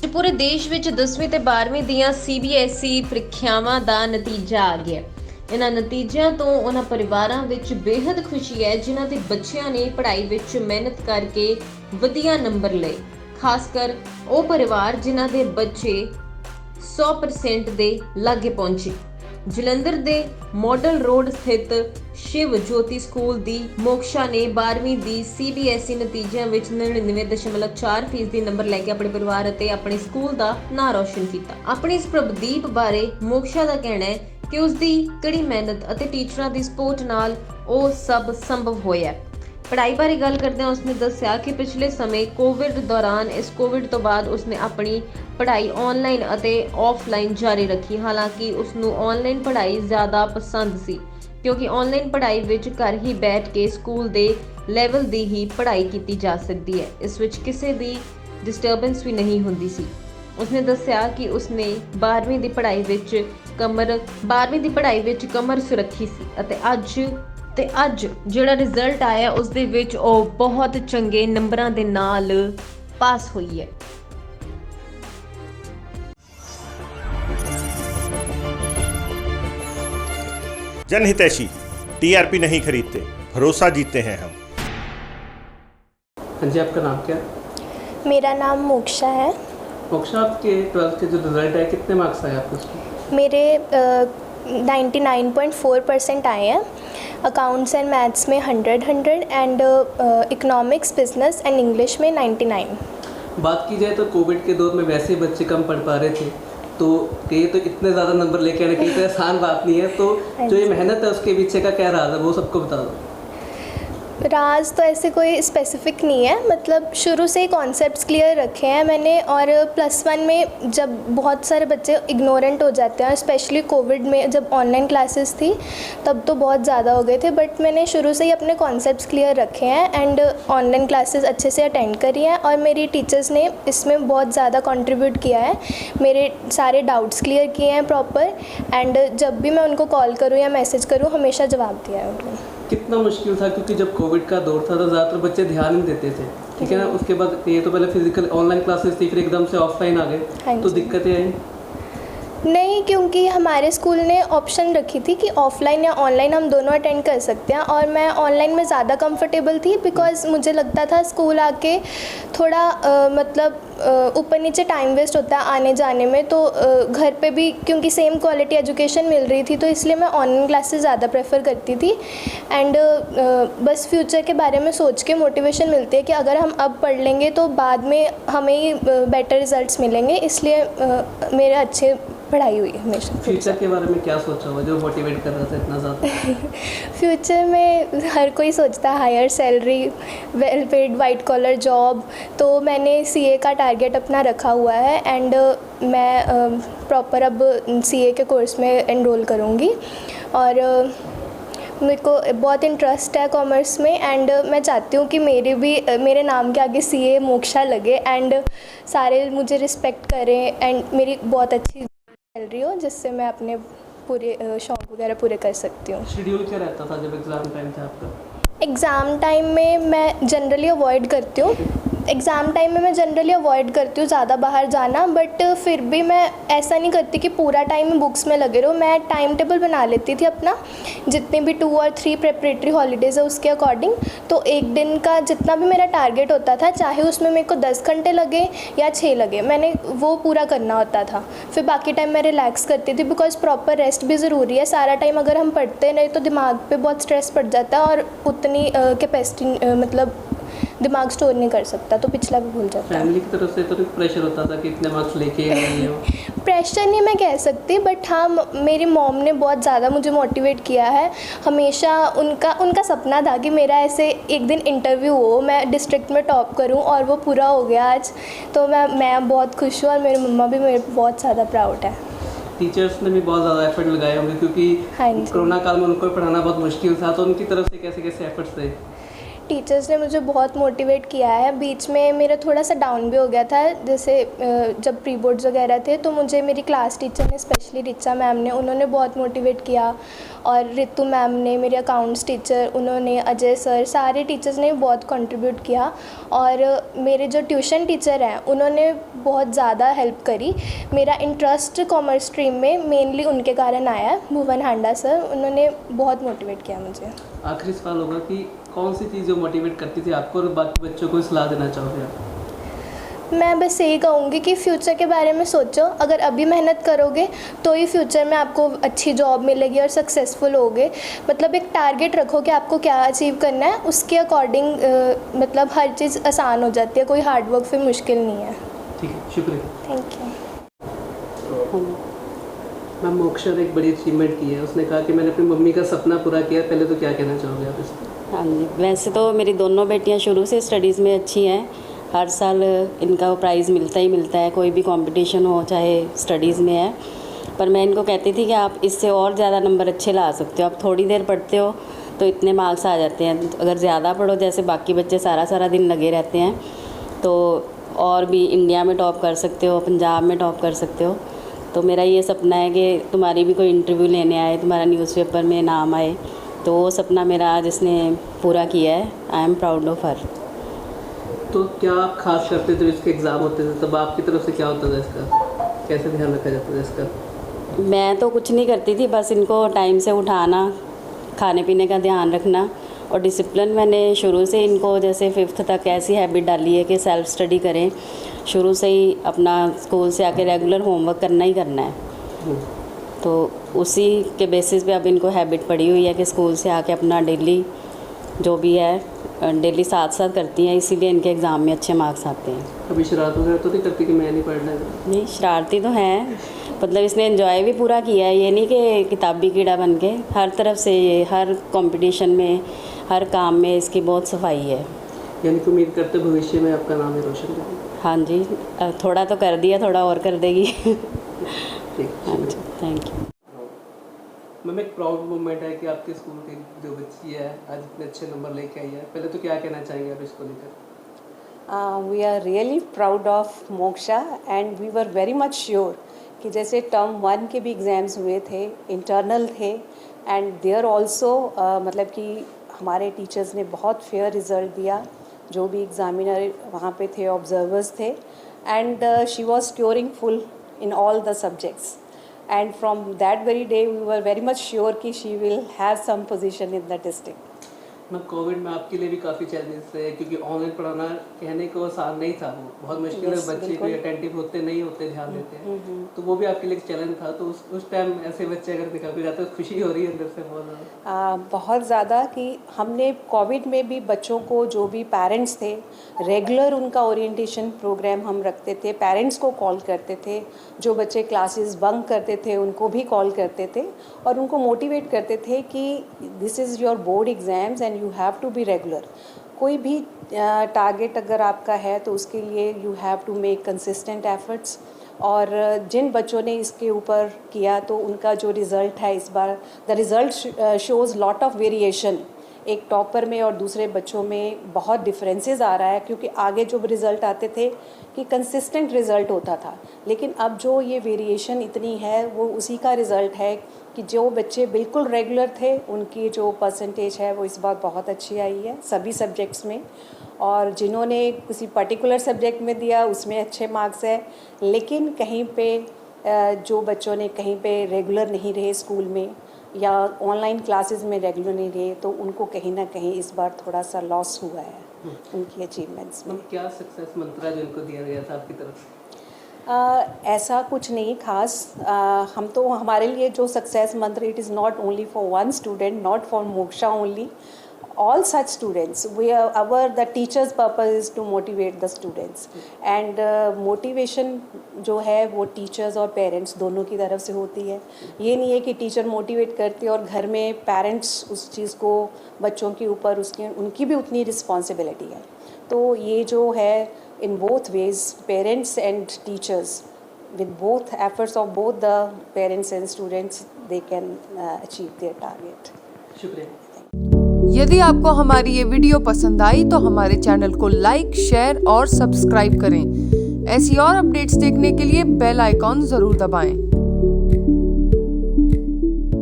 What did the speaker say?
पूरे देश ਵਿੱਚ 10ਵੀਂ ਤੇ 12ਵੀਂ ਦੀਆਂ CBSE ਪ੍ਰੀਖਿਆਵਾਂ ਦਾ ਨਤੀਜਾ ਆ ਗਿਆ। ਇਹਨਾਂ ਨਤੀਜਿਆਂ ਤੋਂ ਉਹਨਾਂ ਪਰਿਵਾਰਾਂ ਵਿੱਚ ਬੇहद ਖੁਸ਼ੀ ਹੈ ਜਿਨ੍ਹਾਂ ਦੇ ਬੱਚਿਆਂ ਨੇ ਪੜ੍ਹਾਈ ਵਿੱਚ ਮਿਹਨਤ ਕਰਕੇ ਵਧੀਆ ਨੰਬਰ ਲਏ। ਖਾਸ ਕਰ ਉਹ ਪਰਿਵਾਰ ਜਿਨ੍ਹਾਂ ਦੇ ਬੱਚੇ 100% ਦੇ ਲਾਗੇ ਪਹੁੰਚੇ। ਜਲੰਧਰ ਦੇ ਮਾਡਲ ਰੋਡ ਸਥਿਤ शिव ज्योति स्कूल दी मोक्षा ने 12वीं दी CBSE नतीजिਆਂ ਵਿੱਚ 99.4% नंबर लैके अपने परिवार ਅਤੇ अपने स्कूल ਦਾ ਨਾਂ रोशन ਕੀਤਾ। अपनी इस प्रभदीप बारे मोक्षा ਦਾ ਕਹਿਣਾ ਹੈ ਕਿ ਉਸ ਦੀ ਕੜੀ ਮਿਹਨਤ ਅਤੇ ਟੀਚਰਾਂ ਦੀ ਸਪੋਰਟ ਨਾਲ ਉਹ ਸਭ ਸੰਭਵ ਹੋਇਆ। पढ़ाई बारे गल करदे उसने दस्सिया कि पिछले समय कोविड दौरान इस कोविड तो बाद उसने अपनी पढ़ाई ऑनलाइन अते ऑफलाइन जारी रखी। हालांकि उसनू ऑनलाइन पढ़ाई ज़्यादा पसंद सी क्योंकि ऑनलाइन पढ़ाई विच घर ही बैठ के स्कूल दे लैवल दी ही पढ़ाई की जा सकती है। इस विच किसी भी डिस्टर्बेंस भी नहीं होंदी सी। उसने दस्सिया कि उसने 12वीं दी पढ़ाई विच कमर सुरखी सी अते ਅੱਜ ਜਿਹੜਾ ਰਿਜ਼ਲਟ ਆਇਆ ਉਸ ਦੇ ਵਿੱਚ ਉਹ ਬਹੁਤ ਚੰਗੇ ਨੰਬਰਾਂ ਦੇ ਨਾਲ ਪਾਸ ਹੋਈ ਹੈ। जनहितैषी TRP नहीं खरीदते, भरोसा जीतते हैं हम। हाँ जी, आपका नाम क्या? मेरा नाम मोक्षा है। मोक्षा, आपके 12th के जो रिजल्ट है कितने मार्क्स आए आपको उसमें? मेरे 99.4% आए हैं। अकाउंट्स एंड मैथ्स में 100 and economics, business and English में 99। बात की जाए तो कोविड के दौर में वैसे बच्चे कम पढ़ पा रहे थे, तो ये तो इतने ज़्यादा नंबर लेके आने की तो आसान बात नहीं है। तो जो ये मेहनत है उसके पीछे का क्या राज है वो सबको बता दो। राज तो ऐसे कोई स्पेसिफिक नहीं है, मतलब शुरू से ही कॉन्सेप्ट्स क्लियर रखे हैं मैंने। और +1 में जब बहुत सारे बच्चे इग्नोरेंट हो जाते हैं, स्पेशली कोविड में जब ऑनलाइन क्लासेस थी तब तो बहुत ज़्यादा हो गए थे, बट मैंने शुरू से ही अपने कॉन्सेप्ट्स क्लियर रखे हैं एंड ऑनलाइन क्लासेस अच्छे से अटेंड करी हैं। और मेरी टीचर्स ने इसमें बहुत ज़्यादा कंट्रीब्यूट किया है, मेरे सारे डाउट्स क्लियर किए हैं प्रॉपर, एंड जब भी मैं उनको कॉल करूँ या मैसेज करूँ हमेशा जवाब दिया है उन्होंने। कितना मुश्किल था, क्योंकि जब कोविड का दौर था तो ज़्यादातर बच्चे ध्यान नहीं देते थे, ठीक है ना। उसके बाद ये तो पहले फिजिकल ऑनलाइन क्लासेस थी, फिर एकदम से ऑफलाइन आ गए, तो दिक्कतें आई? नहीं, क्योंकि हमारे स्कूल ने ऑप्शन रखी थी कि ऑफ़लाइन या ऑनलाइन हम दोनों अटेंड कर सकते हैं, और मैं ऑनलाइन में ज़्यादा कंफर्टेबल थी बिकॉज़ मुझे लगता था स्कूल आके थोड़ा मतलब ऊपर नीचे टाइम वेस्ट होता है आने जाने में, तो घर पे भी क्योंकि सेम क्वालिटी एजुकेशन मिल रही थी तो इसलिए मैं ऑनलाइन क्लासेस ज़्यादा प्रेफर करती थी। एंड बस फ्यूचर के बारे में सोच के मोटिवेशन मिलती है कि अगर हम अब पढ़ लेंगे तो बाद में हमें ही बेटर रिजल्ट्स मिलेंगे, इसलिए मेरे अच्छे पढ़ाई हुई हमेशा। फ्यूचर के बारे में क्या सोचा हुआ जो मोटिवेट कर रहा था इतना ज़्यादा? फ्यूचर में हर कोई सोचता है higher salary, well paid, white collar job, तो मैंने CA का टारगेट अपना रखा हुआ है एंड मैं प्रॉपर अब CA के कोर्स में एनरोल करूँगी। और मेरे को बहुत इंटरेस्ट है कॉमर्स में एंड मैं चाहती हूँ कि मेरे नाम के आगे CA मोक्षा लगे एंड सारे मुझे रिस्पेक्ट करें एंड मेरी बहुत अच्छी सैलरी हो जिससे मैं अपने पूरे शौक वगैरह पूरे कर सकती हूँ। शेड्यूल क्या रहता था जब एग्ज़ाम टाइम था आपका? एग्ज़ाम टाइम में मैं जनरली अवॉइड करती हूँ ज़्यादा बाहर जाना, बट फिर भी मैं ऐसा नहीं करती कि पूरा टाइम बुक्स में लगे रहो। मैं टाइम टेबल बना लेती थी अपना, जितने भी 2 और 3 प्रेपरेटरी हॉलीडेज़ है उसके अकॉर्डिंग। तो एक दिन का जितना भी मेरा टारगेट होता था, चाहे उसमें मेरे को 10 घंटे लगे या 6 लगे, मैंने वो पूरा करना होता था। फिर बाकी टाइम मैं रिलैक्स करती थी बिकॉज प्रॉपर रेस्ट भी ज़रूरी है। सारा टाइम अगर हम पढ़ते नहीं तो दिमाग पे बहुत स्ट्रेस पड़ जाता है और उतनी कैपेसिटी मतलब दिमाग स्टोर नहीं कर सकता, तो पिछला भी भूल जाता है। फैमिली की तरफ से तो प्रेशर होता था कि इतने मार्क्स लेके आए हो? प्रेशर नहीं मैं कह सकती, बट हाँ मेरी मॉम ने बहुत ज़्यादा मुझे मोटिवेट किया है। हमेशा उनका सपना था कि मेरा ऐसे एक दिन इंटरव्यू हो, मैं डिस्ट्रिक्ट में टॉप करूं, और वो पूरा हो गया आज। तो मैं बहुत खुश हूँ और मेरी मम्मा भी मेरे पे बहुत ज़्यादा प्राउड है। टीचर्स ने भी बहुत ज़्यादा एफर्ट लगाए होंगे क्योंकि हाँ कोरोना काल में उनको पढ़ाना बहुत मुश्किल था, तो उनकी तरफ से कैसे कैसे एफर्ट्स थे? टीचर्स ने मुझे बहुत मोटिवेट किया है। बीच में मेरा थोड़ा सा डाउन भी हो गया था, जैसे जब प्री बोर्ड्स वगैरह थे तो मुझे मेरी क्लास टीचर ने, स्पेशली रिचा मैम ने, उन्होंने बहुत मोटिवेट किया। और रितु मैम ने, मेरे अकाउंट्स टीचर, उन्होंने, अजय सर, सारे टीचर्स ने बहुत कंट्रीब्यूट किया। और मेरे जो ट्यूशन टीचर हैं उन्होंने बहुत ज़्यादा हेल्प करी। मेरा इंटरेस्ट कॉमर्स स्ट्रीम में मेनली उनके कारण आया है। भुवन हांडा सर, उन्होंने बहुत मोटिवेट किया मुझे। आखिरी सवाल होगा कि कौन सी चीज़ जो मोटिवेट करती थी आपको और बाकी बच्चों को सलाह देना चाहोगे आप? मैं बस यही कहूँगी कि फ़्यूचर के बारे में सोचो। अगर अभी मेहनत करोगे तो ही फ्यूचर में आपको अच्छी जॉब मिलेगी और सक्सेसफुल होगे। मतलब एक टारगेट रखो कि आपको क्या अचीव करना है, उसके अकॉर्डिंग मतलब हर चीज़ आसान हो जाती है। कोई हार्ड वर्क फिर मुश्किल नहीं है। ठीक है, शुक्रिया। Thank you. मैम, मोक्षा ने एक बड़ी अचीवमेंट की है। उसने कहा कि मैंने अपनी मम्मी का सपना पूरा किया। पहले तो क्या कहना चाहोगे आप इस पर? हाँ जी, वैसे तो मेरी दोनों बेटियां शुरू से स्टडीज़ में अच्छी हैं। हर साल इनका प्राइज़ मिलता ही मिलता है, कोई भी कंपटीशन हो चाहे स्टडीज़ में है। पर मैं इनको कहती थी कि आप इससे और ज़्यादा नंबर अच्छे ला सकते हो। आप थोड़ी देर पढ़ते हो तो इतने मार्क्स आ जाते हैं, अगर ज़्यादा पढ़ो जैसे बाकी बच्चे सारा सारा दिन लगे रहते हैं तो और भी इंडिया में टॉप कर सकते हो, पंजाब में टॉप कर सकते हो। तो मेरा ये सपना है कि तुम्हारी भी कोई इंटरव्यू लेने आए, तुम्हारा न्यूज़पेपर में नाम आए। तो वो सपना मेरा आज इसने पूरा किया है। I am proud of her. तो क्या आप खास करते थे इसके एग्ज़ाम होते थे तब आपकी तरफ से क्या होता था इसका? कैसे ध्यान रखा जाता था इसका? मैं तो कुछ नहीं करती थी, बस इनको टाइम से उठाना, खाने पीने का ध्यान रखना और डिसिप्लिन। मैंने शुरू से इनको जैसे 5th तक ऐसी हैबिट डाली है कि सेल्फ़ स्टडी करें। शुरू से ही अपना स्कूल से आके रेगुलर होमवर्क करना ही करना है। तो उसी के बेसिस पे अब इनको हैबिट पड़ी हुई है कि स्कूल से आके अपना डेली जो भी है डेली साथ साथ करती हैं, इसीलिए इनके एग्ज़ाम में अच्छे मार्क्स आते हैं। कभी शरारत वगैरह तो नहीं करती कि मैं नहीं पढ़ना है? नहीं, शरारती तो हैं, मतलब इसने एंजॉय भी पूरा किया है। ये नहीं कि किताबी कीड़ा बन के, हर तरफ से ये हर कंपटीशन में, हर काम में इसकी बहुत सफाई है। यानी कि उम्मीद करते भविष्य में आपका नाम है रोशन करें? हाँ जी, थोड़ा तो कर दिया, थोड़ा और कर देगी। ठीक, हाँ जी, थैंक यू। मैम, एक प्राउड मोमेंट है कि आपके स्कूल की जो बच्ची है आज इतने अच्छे नंबर लेके आई है। पहले तो क्या कहना चाहेंगे आप इसको लेकर? We are really proud of Moksha and we were very much sure कि जैसे टर्म 1 के भी एग्ज़ाम्स हुए थे, इंटरनल थे एंड देयर ऑल्सो मतलब कि हमारे टीचर्स ने बहुत फेयर रिज़ल्ट दिया। जो भी एग्ज़ामिनर वहाँ पे थे, ऑब्जर्वर्स थे and she was scoring full in all the subjects and from that very day we were very much sure कि she will have some position in the district. Ma'am, COVID में आपके लिए भी काफ़ी चैलेंजेस रहे क्योंकि online पढ़ाना कहने को आसान नहीं था। वो बहुत मुश्किल है, बच्चे कोई अटेंटिव होते नहीं होते, ध्यान देते हैं। तो वो भी आपके लिए एक चैलेंज था। तो उस टाइम ऐसे बच्चे अगर दिखा भी जाते तो खुशी हो रही है अंदर से बहुत ज़्यादा कि हमने कोविड में भी बच्चों को, जो भी पेरेंट्स थे, रेगुलर उनका ओरिएंटेशन प्रोग्राम हम रखते थे। पेरेंट्स को कॉल करते थे, जो बच्चे क्लासेस बंक करते थे उनको भी कॉल करते थे और उनको मोटिवेट करते थे कि this is your board exams and you have to be regular. कोई भी टारगेट अगर आपका है तो उसके लिए you have to make consistent efforts. और जिन बच्चों ने इसके ऊपर किया तो उनका जो रिज़ल्ट है इस बार, the result shows lot of variation. एक टॉपर में और दूसरे बच्चों में बहुत डिफरेंसेस आ रहा है क्योंकि आगे जो रिज़ल्ट आते थे कि कंसिस्टेंट रिज़ल्ट होता था, लेकिन अब जो ये वेरिएशन इतनी है वो उसी का रिज़ल्ट है कि जो बच्चे बिल्कुल रेगुलर थे उनकी जो परसेंटेज है वो इस बार बहुत अच्छी आई है सभी सब्जेक्ट्स में। और जिन्होंने किसी पर्टिकुलर सब्जेक्ट में दिया उसमें अच्छे मार्क्स है, लेकिन कहीं पे जो बच्चों ने कहीं पे रेगुलर नहीं रहे स्कूल में या ऑनलाइन क्लासेस में रेगुलर नहीं रहे तो उनको कहीं ना कहीं इस बार थोड़ा सा लॉस हुआ है उनकी अचीवमेंट्स में। क्या सक्सेस मंत्र है जो इनको दिया गया था आपकी तरफ से? ऐसा कुछ नहीं खास। हम तो, हमारे लिए जो सक्सेस मंत्र, it is not only for one student, not for moksha only, all such students. The teachers' purpose is to motivate the students and motivation जो है वो टीचर्स और पेरेंट्स दोनों की तरफ से होती है। ये नहीं है कि टीचर मोटिवेट करते और घर में पेरेंट्स उस चीज़ को बच्चों के ऊपर उनकी भी उतनी रिस्पॉन्सिबिलिटी है। तो ये जो है in both ways, parents and teachers, with both efforts of both the parents and students, they can achieve their target. शुक्रिया। यदि आपको हमारी ये वीडियो पसंद आई तो हमारे चैनल को लाइक, शेयर और सब्सक्राइब करें। ऐसी और अपडेट्स देखने के लिए बेल आइकॉन जरूर दबाएं।